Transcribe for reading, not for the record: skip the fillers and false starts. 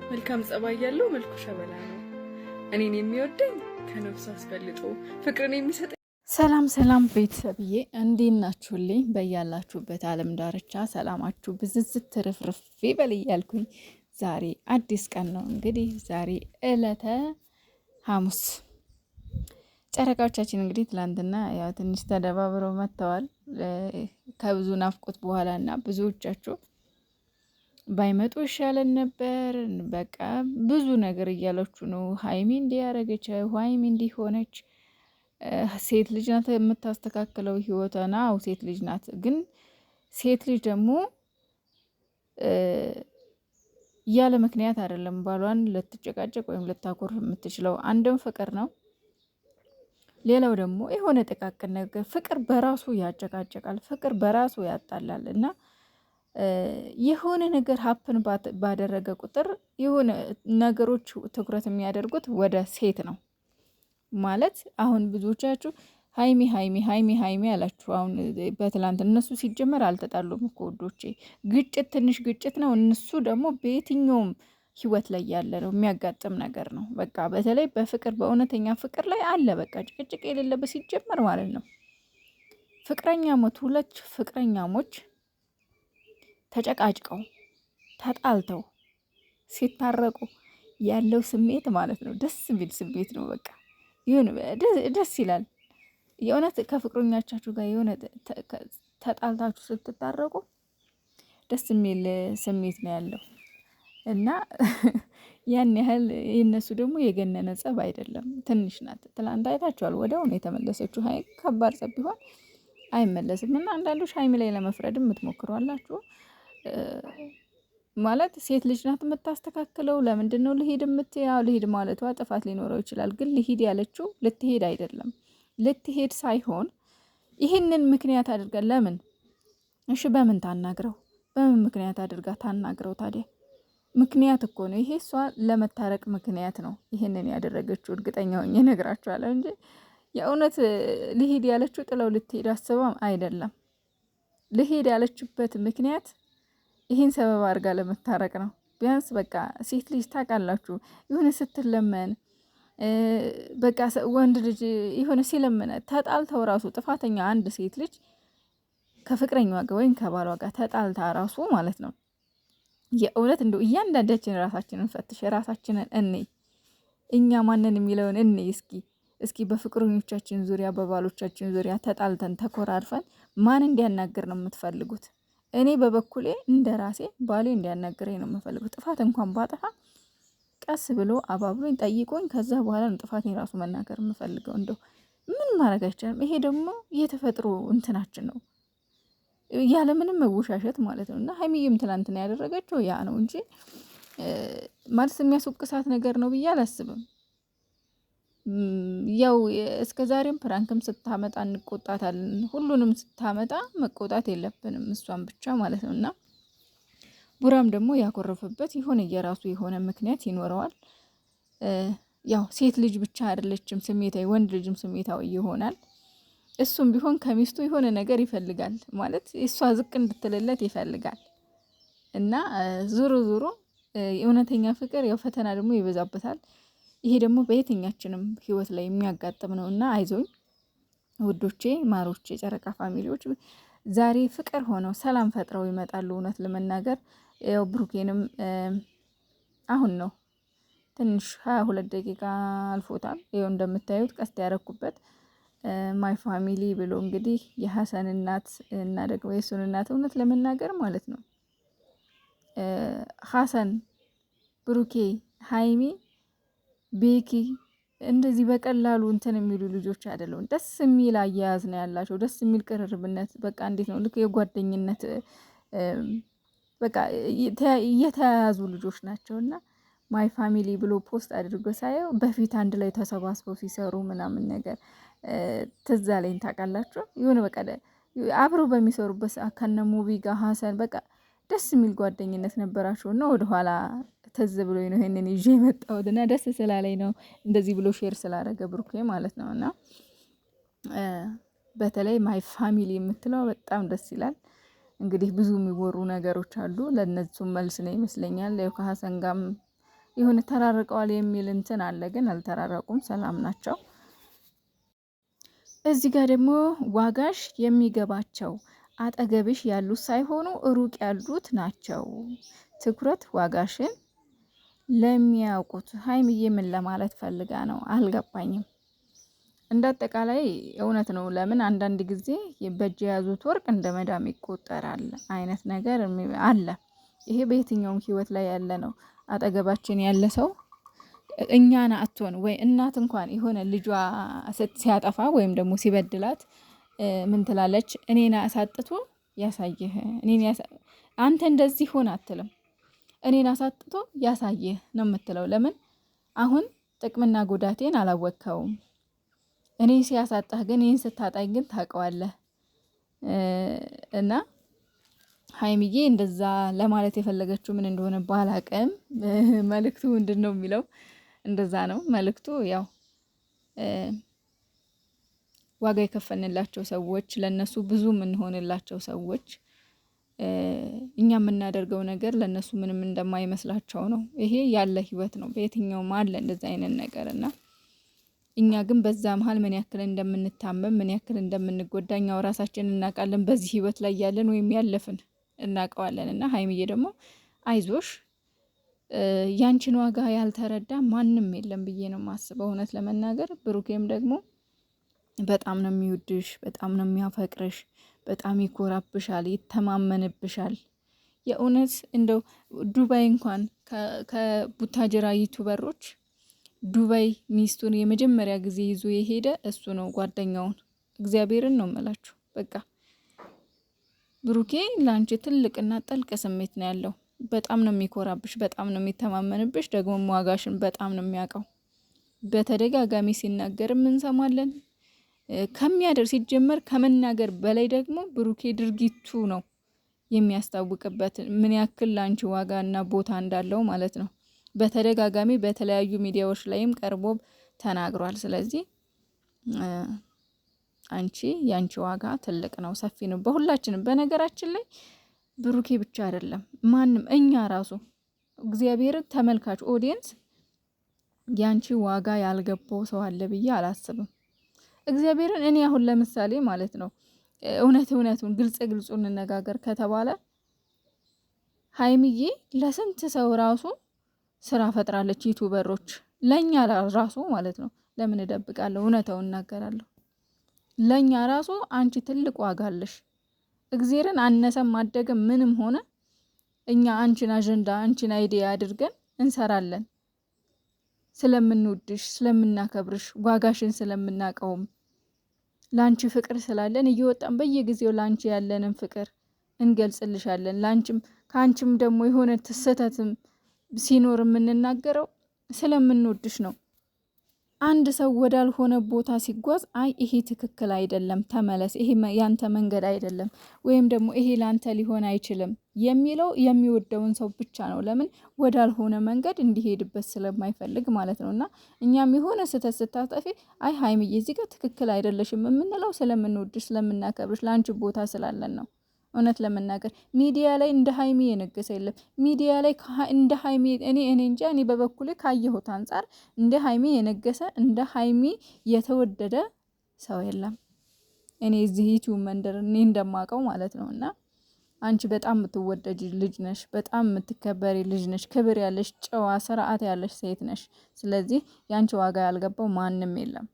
መልካም ጸባይ ያለው መልኩ ሸበላ ነው። እኔን የሚወደኝ ከነፍሱ አስፈልጦ ፍቅርን የሚሰጥ። ሰላም ቤተሰብዬ እንዴት ናችሁልኝ? በያላችሁበት ዓለም ዳርቻ ሰላማችሁ ብዝዝት ትርፍርፍ ይበል እያልኩኝ ዛሬ አዲስ ቀን ነው። እንግዲህ ዛሬ ዕለተ ሐሙስ ጨረቃዎቻችን እንግዲህ ትላንትና ያው ትንሽ ተደባብረው መጥተዋል ከብዙ ናፍቆት በኋላ እና ብዙዎቻችሁ ባይመጡ ይሻለን ነበር። በቃ ብዙ ነገር እያላችሁ ነው። ሀይሚ እንዲያረገች ሀይሚ እንዲሆነች ሴት ልጅ ናት የምታስተካክለው ህይወቷን። አዎ ሴት ልጅ ናት። ግን ሴት ልጅ ደግሞ ያለ ምክንያት አይደለም ባሏን ልትጨቃጨቅ ወይም ልታኮርፍ የምትችለው። አንድም ፍቅር ነው፣ ሌላው ደግሞ የሆነ ጥቃቅን ነገር። ፍቅር በራሱ ያጨቃጨቃል፣ ፍቅር በራሱ ያጣላል። እና የሆነ ነገር ሀፕን ባደረገ ቁጥር የሆነ ነገሮች ትኩረት የሚያደርጉት ወደ ሴት ነው ማለት። አሁን ብዙዎቻችሁ ሀይሚ ሀይሚ ሀይሚ ሀይሚ አላችሁ። አሁን በትላንት እነሱ ሲጀመር አልተጣሉም እኮ ወዶቼ፣ ግጭት ትንሽ ግጭት ነው። እነሱ ደግሞ በየትኛውም ህይወት ላይ ያለ ነው የሚያጋጥም ነገር ነው። በቃ በተለይ በፍቅር በእውነተኛ ፍቅር ላይ አለ በቃ ጭቅጭቅ የሌለበት ሲጀመር ማለት ነው። ፍቅረኛሞች ሁለት ፍቅረኛሞች ተጨቃጭቀው ተጣልተው ሲታረቁ ያለው ስሜት ማለት ነው ደስ የሚል ስሜት ነው። በቃ ይሁን ደስ ይላል። የእውነት ከፍቅረኞቻችሁ ጋር የሆነ ተጣልታችሁ ስትታረቁ ደስ የሚል ስሜት ነው ያለው እና ያን ያህል የነሱ ደግሞ የገነነ ጸብ አይደለም፣ ትንሽ ናት። ትላንት አይታችኋል፣ ወዲያውኑ የተመለሰችው ሀይሚ። ከባድ ጸብ ቢሆን አይመለስም። እና አንዳንዶች ሀይሚ ላይ ለመፍረድ የምትሞክሩ አላችሁ። ማለት ሴት ልጅ ናት የምታስተካክለው። ለምንድን ነው ልሂድ የምትያው? ልሂድ ማለቷ ጥፋት ሊኖረው ይችላል። ግን ልሂድ ያለችው ልትሄድ አይደለም፣ ልትሄድ ሳይሆን ይህንን ምክንያት አድርጋ ለምን? እሺ በምን ታናግረው? በምን ምክንያት አድርጋ ታናግረው? ታዲያ ምክንያት እኮ ነው ይሄ። እሷ ለመታረቅ ምክንያት ነው ይህንን ያደረገችው። እርግጠኛ ሆኜ እነግራችኋለሁ እንጂ የእውነት ልሂድ ያለችው ጥለው ልትሄድ አስባም አይደለም። ልሂድ ያለችበት ምክንያት ይህን ሰበብ አድርጋ ለመታረቅ ነው። ቢያንስ በቃ ሴት ልጅ ታውቃላችሁ የሆነ ስትለመን በቃ ወንድ ልጅ የሆነ ሲለመነ ተጣልተው ራሱ ጥፋተኛ አንድ ሴት ልጅ ከፍቅረኛዋ ጋር ወይም ከባሏ ጋር ተጣልታ ራሱ ማለት ነው የእውነት እንደው እያንዳንዳችን ራሳችንን ፈትሽ፣ ራሳችንን እንይ። እኛ ማንን የሚለውን እንይ እስኪ በፍቅረኞቻችን ዙሪያ በባሎቻችን ዙሪያ ተጣልተን ተኮራርፈን ማን እንዲያናግር ነው የምትፈልጉት? እኔ በበኩሌ እንደ ራሴ ባሌ እንዲያናግረኝ ነው የምፈልገው። ጥፋት እንኳን ባጠፋ ቀስ ብሎ አባብሎኝ ጠይቆኝ ከዛ በኋላ ነው ጥፋቴን ራሱ መናገር የምፈልገው። እንደው ምን ማድረግ አይቻልም። ይሄ ደግሞ የተፈጥሮ እንትናችን ነው ያለምንም መወሻሸት ማለት ነው። እና ሀይሚዬም ትላንትና ያደረገችው ያ ነው እንጂ ማለት የሚያስወቅሳት ነገር ነው ብዬ አላስብም። ያው እስከ ዛሬም ፕራንክም ስታመጣ እንቆጣታለን። ሁሉንም ስታመጣ መቆጣት የለብንም እሷን ብቻ ማለት ነው። እና ቡራም ደግሞ ያኮረፈበት የሆነ የራሱ የሆነ ምክንያት ይኖረዋል። ያው ሴት ልጅ ብቻ አይደለችም ስሜታዊ፣ ወንድ ልጅም ስሜታዊ ይሆናል። እሱም ቢሆን ከሚስቱ የሆነ ነገር ይፈልጋል ማለት እሷ ዝቅ እንድትልለት ይፈልጋል። እና ዞሮ ዞሮ እውነተኛ ፍቅር ያው ፈተና ደግሞ ይበዛበታል። ይሄ ደግሞ በየትኛችንም ህይወት ላይ የሚያጋጥም ነው። እና አይዞኝ ውዶቼ፣ ማሮቼ፣ ጨረቃ ፋሚሊዎች ዛሬ ፍቅር ሆነው ሰላም ፈጥረው ይመጣሉ። እውነት ለመናገር ያው ብሩኬንም አሁን ነው ትንሽ 22 ደቂቃ አልፎታል። ይኸው እንደምታዩት ቀስት ያረኩበት ማይ ፋሚሊ ብሎ እንግዲህ የሀሰን እናት እና ደግሞ የሱን እናት እውነት ለመናገር ማለት ነው ሀሰን፣ ብሩኬ፣ ሀይሚ፣ ቤኪ እንደዚህ በቀላሉ እንትን የሚሉ ልጆች አይደሉም። ደስ የሚል አያያዝ ነው ያላቸው፣ ደስ የሚል ቅርርብነት። በቃ እንዴት ነው ልክ የጓደኝነት በቃ እየተያያዙ ልጆች ናቸው። እና ማይ ፋሚሊ ብሎ ፖስት አድርጎ ሳየው በፊት አንድ ላይ ተሰባስበው ሲሰሩ ምናምን ነገር ትዝ አለኝ። ታውቃላችሁ የሆነ በቃ አብረው በሚሰሩበት ሰዓት ከነ ሙቪ ጋር ሀሰን በቃ ደስ የሚል ጓደኝነት ነበራቸው። እና ወደኋላ ትዝ ብሎኝ ነው ይሄንን ይዤ የመጣሁት እና ደስ ስላለኝ ነው እንደዚህ ብሎ ሼር ስላደረገ ብሩኬ ማለት ነው። እና በተለይ ማይ ፋሚሊ የምትለው በጣም ደስ ይላል። እንግዲህ ብዙ የሚወሩ ነገሮች አሉ፣ ለነሱም መልስ ነው ይመስለኛል። ያው ከሀሰን ጋርም ይሁን ተራርቀዋል የሚል እንትን አለ፣ ግን አልተራረቁም፣ ሰላም ናቸው። እዚህ ጋር ደግሞ ዋጋሽ የሚገባቸው አጠገብሽ ያሉት ሳይሆኑ ሩቅ ያሉት ናቸው። ትኩረት ዋጋሽን ለሚያውቁት። ሀይሚዬ ምን ለማለት ፈልጋ ነው አልገባኝም። እንዳጠቃላይ እውነት ነው። ለምን አንዳንድ ጊዜ በእጅ የያዙት ወርቅ እንደ መዳም ይቆጠራል አይነት ነገር አለ። ይሄ በየትኛውም ህይወት ላይ ያለ ነው። አጠገባችን ያለ ሰው እኛን አትሆን ወይ እናት እንኳን የሆነ ልጇ ሲያጠፋ ወይም ደግሞ ሲበድላት ምን ትላለች? እኔን አሳጥቶ ያሳየህ፣ አንተ እንደዚህ ሆን አትልም። እኔን አሳጥቶ ያሳየህ ነው የምትለው። ለምን አሁን ጥቅምና ጉዳቴን አላወቅከውም። እኔ ሲያሳጣህ ግን ይህን ስታጣኝ ግን ታውቀዋለህ። እና ሀይሚዬ እንደዛ ለማለት የፈለገችው ምን እንደሆነ ባላቅም መልእክቱ ምንድን ነው የሚለው እንደዛ ነው መልእክቱ። ያው ዋጋ የከፈልንላቸው ሰዎች፣ ለነሱ ብዙ የምንሆንላቸው ሰዎች እኛ የምናደርገው ነገር ለነሱ ምንም እንደማይመስላቸው ነው። ይሄ ያለ ህይወት ነው። በየትኛውም አለ እንደዛ አይነት ነገር እና እኛ ግን በዛ መሀል ምን ያክል እንደምንታመም ምን ያክል እንደምንጎዳ እኛው ራሳችን እናውቃለን። በዚህ ህይወት ላይ ያለን ወይም ያለፍን እናውቀዋለን። እና ሀይሚዬ ደግሞ አይዞሽ፣ ያንቺን ዋጋ ያልተረዳ ማንም የለም ብዬ ነው የማስበው እውነት ለመናገር። ብሩኬም ደግሞ በጣም ነው የሚወድሽ፣ በጣም ነው የሚያፈቅርሽ፣ በጣም ይኮራብሻል፣ ይተማመንብሻል። የእውነት እንደው ዱባይ እንኳን ከቡታጅራ ዩቱበሮች ዱባይ ሚስቱን የመጀመሪያ ጊዜ ይዞ የሄደ እሱ ነው፣ ጓደኛውን። እግዚአብሔርን ነው የምላችሁ። በቃ ብሩኬ ለአንቺ ትልቅና ጥልቅ ስሜት ነው ያለው። በጣም ነው የሚኮራብሽ፣ በጣም ነው የሚተማመንብሽ። ደግሞ ዋጋሽን በጣም ነው የሚያውቀው። በተደጋጋሚ ሲናገርም እንሰማለን። ሲጀመር ከመናገር በላይ ደግሞ ብሩኬ ድርጊቱ ነው የሚያስታውቅበት ምን ያክል ለአንቺ ዋጋና ቦታ እንዳለው ማለት ነው። በተደጋጋሚ በተለያዩ ሚዲያዎች ላይም ቀርቦ ተናግሯል። ስለዚህ ያንቺ ዋጋ ትልቅ ነው፣ ሰፊ ነው በሁላችንም። በነገራችን ላይ ብሩኬ ብቻ አይደለም ማንም፣ እኛ ራሱ እግዚአብሔርን ተመልካች ኦዲየንስ ያንቺ ዋጋ ያልገባው ሰው አለ ብዬ አላስብም። እግዚአብሔርን እኔ አሁን ለምሳሌ ማለት ነው እውነቱን ግልጹን እንነጋገር ከተባለ ሀይሚዬ ለስንት ሰው ራሱ ስራ ፈጥራለች። ዩቱበሮች ለኛ ራሱ ማለት ነው። ለምን እደብቃለሁ? እውነታውን እናገራለሁ። ለኛ ራሱ አንቺ ትልቅ ዋጋ አለሽ። እግዚአብሔርን አነሰም አደገም ምንም ሆነ እኛ አንቺን አጀንዳ አንቺን አይዲያ አድርገን እንሰራለን። ስለምንወድሽ፣ ስለምናከብርሽ፣ ዋጋሽን ስለምናቀውም ላንቺ ፍቅር ስላለን እየወጣን በየጊዜው ላንቺ ያለንን ፍቅር እንገልጽልሻለን። ላንቺም ካንቺም ደግሞ የሆነ ስህተትም ሲኖር የምንናገረው ስለምንወድሽ ነው። አንድ ሰው ወዳልሆነ ቦታ ሲጓዝ አይ ይሄ ትክክል አይደለም፣ ተመለስ፣ ይሄ ያንተ መንገድ አይደለም፣ ወይም ደግሞ ይሄ ላንተ ሊሆን አይችልም የሚለው የሚወደውን ሰው ብቻ ነው። ለምን ወዳልሆነ መንገድ እንዲሄድበት ስለማይፈልግ ማለት ነው። እና እኛም የሆነ ስህተት ስታጠፊ አይ ሀይሚዬ እዚህ ጋር ትክክል አይደለሽም የምንለው ስለምንወድሽ፣ ስለምናከብርሽ፣ ለአንቺ ቦታ ስላለን ነው። እውነት ለመናገር ሚዲያ ላይ እንደ ሀይሚ የነገሰ የለም። ሚዲያ ላይ እንደ ሀይሚ እኔ እንጃ፣ እኔ በበኩሌ ካየሁት አንጻር እንደ ሀይሚ የነገሰ እንደ ሀይሚ የተወደደ ሰው የለም። እኔ እዚህ ዩቲዩብ መንደር እኔ እንደማውቀው ማለት ነው። እና አንቺ በጣም የምትወደጅ ልጅ ነሽ፣ በጣም የምትከበሪ ልጅ ነሽ፣ ክብር ያለሽ ጨዋ ስርዓት ያለሽ ሴት ነሽ። ስለዚህ ያንቺ ዋጋ ያልገባው ማንም የለም።